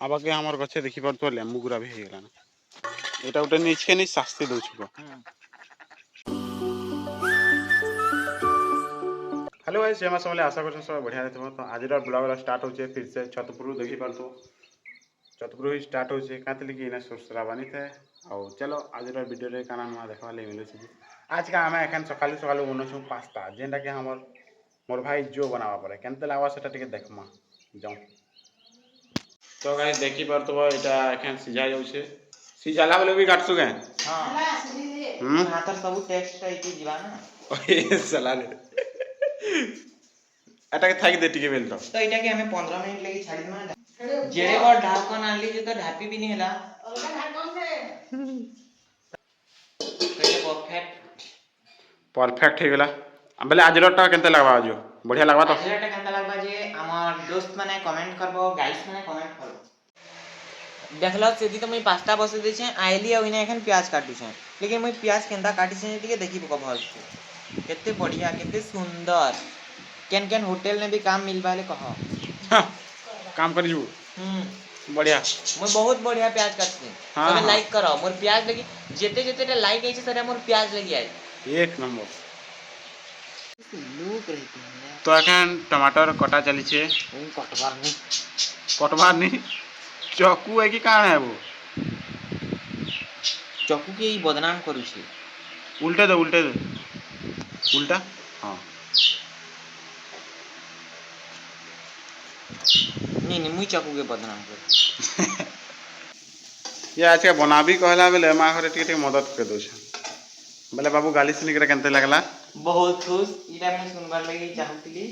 আবাকে আমার গছে দেখি পারতো লেম্বু গুড়া ভি হয়ে গেল এটা ওটা নিচে নি শাস্তি দউছি हेलो गाइस जय मां समले आशा कर सब बढ़िया रहथबो तो आज ब्लॉग स्टार्ट होचे फिर से छतपुर देखि पारतो छतपुर ही स्टार्ट होचे कातली कि इना सुरसरा बनी थे और चलो आज वीडियो रे काना नुआ देखवा ले मिलो छी आज का हमें एखन सकालू सकालू बनोछु पास्ता जेंटा कि हमर मोर भाई जो बनावा पड़े केनते लागवा सेटा टिके देखमा जाऊ तो गाइस देखि पारतो एटा एखन सिझा जाउछे सिझाला वाले भी काटसु के हां हातर सब टेस्ट आइती जीवा ना ओए सला रे एटा के थाकी दे टिके बेल तो एटा के हमें 15 मिनट लगी छाड़ी मा जेड़े बार ढाकन आनली जे तो ढापी भी नहीं हला अलगा ढाकन से परफेक्ट हे गेला बेले आज रोटा केनते लागबा जो बढ़िया लागबा तो आज रोटा केनते लागबा जे हमर दोस्त माने कमेंट करबो गाइस माने कमेंट करो देखलो सेदी तो मैं पास्ता बसे दे छे आइली आ इने एखन प्याज काटू छे लेकिन मैं प्याज केंदा काटी छे टिके देखि पको भल केते बढ़िया केते सुंदर केन केन होटल में भी काम मिलबाले कहो काम करी जू बढ़िया मैं बहुत बढ़िया प्याज काटती तबे लाइक करो मोर प्याज लगी जेते जेते लाइक आइछे सारे मोर प्याज लगी आइ एक नंबर लूक रहती है तो एखन टमाटर कटा चली छे कटबार नहीं चाकू है कि कान है वो चाकू के ही बदनाम करू छे उल्टे दे उल्टा हां नहीं मुई चाकू के बदनाम कर ये आज के बनाबी कहला बेले मा घरे टिके मदद कर दो छे बेले बाबू गाली सुनी करे केनते लागला बहुत खुश इटा मैं सुनबार लगी चाहतली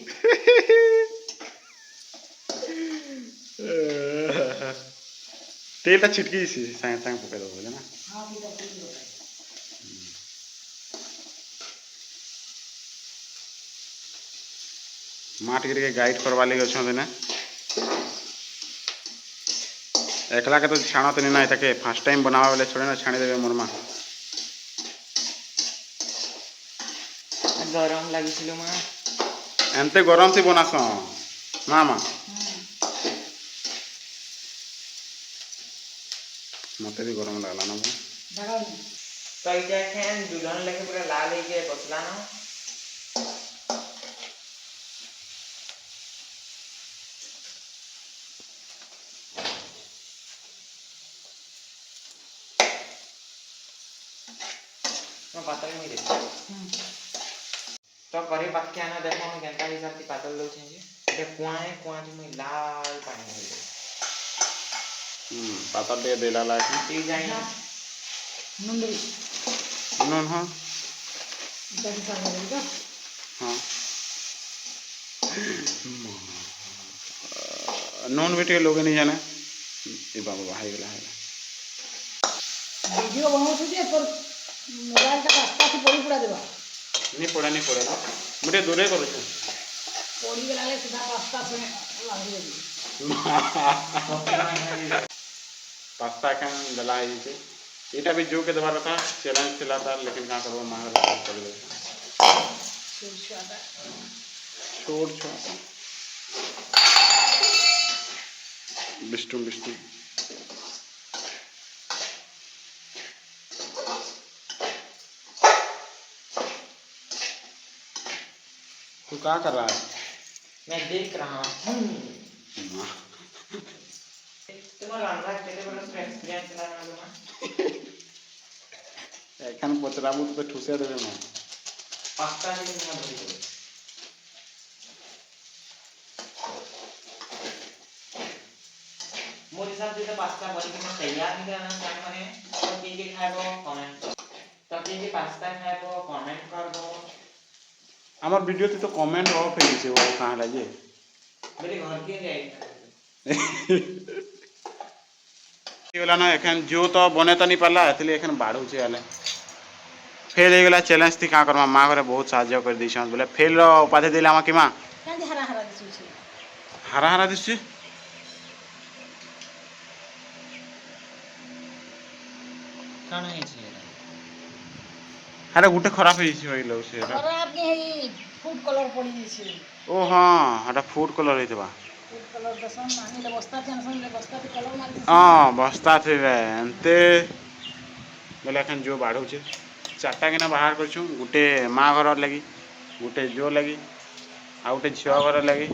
तेलटा छिटकी सी सांग सांग पके दो बोले ना हां ठीक है माट गिर के गाइड करवा ले गछन देना एकला के तो छाणा तो नहीं ना ताके फर्स्ट टाइम बनावा वाले छोड़े ना छाणी देबे मोरमा गरम लागि छिलो मा एनते गरम से बनास मामा मते भी गरम लागला ना तो इटा खेन दुल्हन लेके पूरा लाल है के बसला ना मैं पता ही नहीं दे तो करे बात क्या ना देखो हम केनता हिसाब से पातल लो छे जे कुआ जे मैं लाल पानी दे पातल दे देला ला ठीक जाए ना नून हां हां नॉन बेटे लोग नहीं जाने ये बाबा भाई गेला है वीडियो बनाओ छे पर मोबाइल का पास्ता से पड़ी पड़ा देबा नहीं पड़ा ना मुझे दूरे करू छे पड़ी गेला ले सीधा पास्ता से लागी देबी पास्ता kan गला है जे एटा भी जो के दबार था चैलेंज चलाता लेकिन का करबो मांगर कर दे छोड़ बिस्टू तू क्या कर रहा है मैं देख रहा हूं तुम्हारा अंदर केते बड़ा एक्सपीरियंस ला ना एखन पचराबू तो ठुसे देबे ना पास्ता के ना भरी दे मोर हिसाब से पास्ता बनी के तैयार नहीं करना स्टार्ट माने तो के खाइबो कमेंट तो के पास्ता खाइबो कमेंट करबो हमार वीडियो तो कमेंट ऑफ है जे वो कहां ला जे मेरे घर के जाई होला ना एखन जो तो बने तो नहीं पाला एतले एखन बाड़ू छे आले फेल हे गेला चैलेंज थी का करमा मां घरे बहुत साहाय्य कर दी छन बोले फेल रो उपाधि दिला मा कि मां कांदी हरा हरा दिसु छे हरा दिसु काना है छे अरे गुटे खराब है छी होइलो से खराब के है फूड कलर पड़ी छे ओ हां हटा फूड कलर हेतबा फूड କଲର୍ ଦସନ୍ ଆନିଲେ ବସ୍ତା ଥିନସନ୍ ବସ୍ତା କଲର୍ ମାରି ହଁ ବସ୍ତା ଥିବେ ଏନ୍ତେ ବୋଲେ ଏଖାନ ଯୋ ବାଢ଼ୁଛେ 4ଟା କିନା ବାହାର କରିଛୁ ଗୋଟେ ମା ଘର ଲାଗି ଗୋଟେ ଜୋ ଲାଗି ଆଉ ଗୋଟେ ଝିଅ ଘର ଲାଗି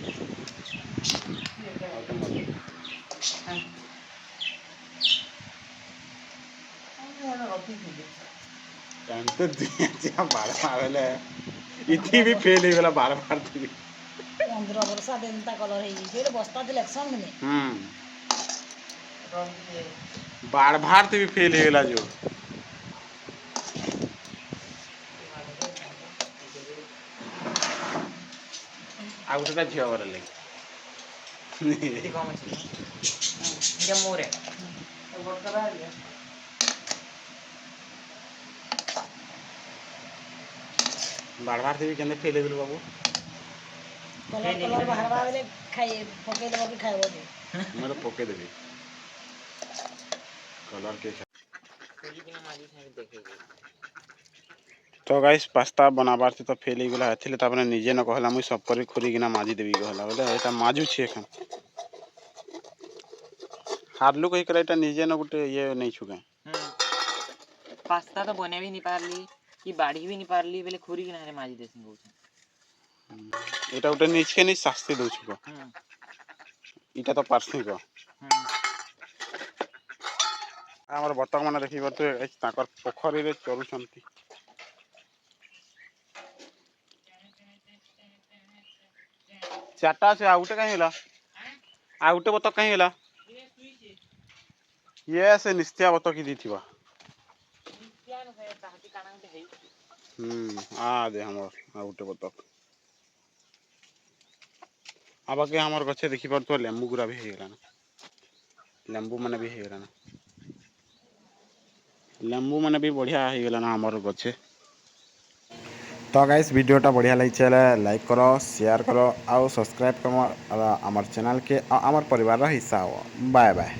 ଏନ୍ତେ ବାର ହେଲେ ଇଥି ବି ଫେଲ୍ ହେଇଗଲା ବାର ଥିବି 15 ବର୍ଷ ଦେନ୍ତା କଲର୍ ହେଇଯାଇଛି ଗୋଟେ ବସ୍ତା ଥିଲେ ଏକ୍ସନ୍ କି ହୁଁ ବାର ବି ଫେଲ୍ ହେଇଗଲା ଯୋ ଆଉ ଗୋଟେଟା ଝିଅ ଘର ଲାଗି ଏଠି କମ୍ ଅଛି ଏଇଟା ମୋରେ ବାରବାର ଥିବି କେନ୍ତେ ଫେଲ୍ ହେଇଗଲୁ ବାବୁ କଲର୍ ବାହାରବା ବେଲେ ଖାଇ ପକେଇ ଦେବ କି ଖାଇବ କି ମୁଁ ପକେଇଦେବି କଲର୍ କେ ଖୋଲିକିନା ମାଜି ସାଙ୍ଗେ ଦେଖେଇବି ତ ଗାଇସ୍ ପାସ୍ତା ବନାବାର ତ ଫେଲ୍ ହେଇଗଲା ଏଥିଲେ ତାପରେ ନିଜେ ନ କହିଲା ମୁଇଁ ସବ କରି ଖୁରିକିନା ମାଜିଦେବି କହିଲା ବୋଲେ ଏଇଟା ମାଜୁଛି ଏଖାନ ହାରଲୁ କହିକରି ଏଇଟା ନିଜେ ନ ଗୋଟେ ଇଏ ନେଇଛୁ କାଁ पास्ता तो बने भी नहीं पारली कि बाढ़ी भी नहीं पारली बोले खुरी की नारे माजी देसी कौन এটা ଗୋଟେ ନିଜକେ ନିଜ ଶାସ୍ତି ଦଉଛୁ କ ଏଇଟା ତ ପାର୍ସି କ ଆମର ବତକ ମାନେ ଦେଖିପାରୁଥିବେ ତାଙ୍କର ପୋଖରୀରେ ଚରୁଛନ୍ତି ଚାରିଟା ଅଛି ଆଉ ଗୋଟେ କାହିଁ ହେଲା ଆଉ ଗୋଟେ ବତକ କାହିଁ ହେଲା ଇଏ ସେ ନିଶ୍ଚୟ ବତକ ଦେଇଥିବା ଦେ ଆମର ଆଉ ଗୋଟେ ବତକ ଆଉ ବାକି ଆମର ଗଛେ ଦେଖିପାରୁଥିବ ଲେମ୍ବୁ ଗୁରା ବି ହେଇଗଲାନ ଲେମ୍ବୁ ମାନେ ବି ହେଇଗଲାନ ଲେମ୍ବୁ ମାନେ ବି ବଢ଼ିଆ ହେଇଗଲାନ ଆମର ଗଛେ ତ ଗାଇସ୍ वीडियोटा बढ़िया लगी चले लाइक करो शेयर करो और सब्सक्राइब करो आमर चैनल के आमर परिवार हिस्सा हो बाय बाय।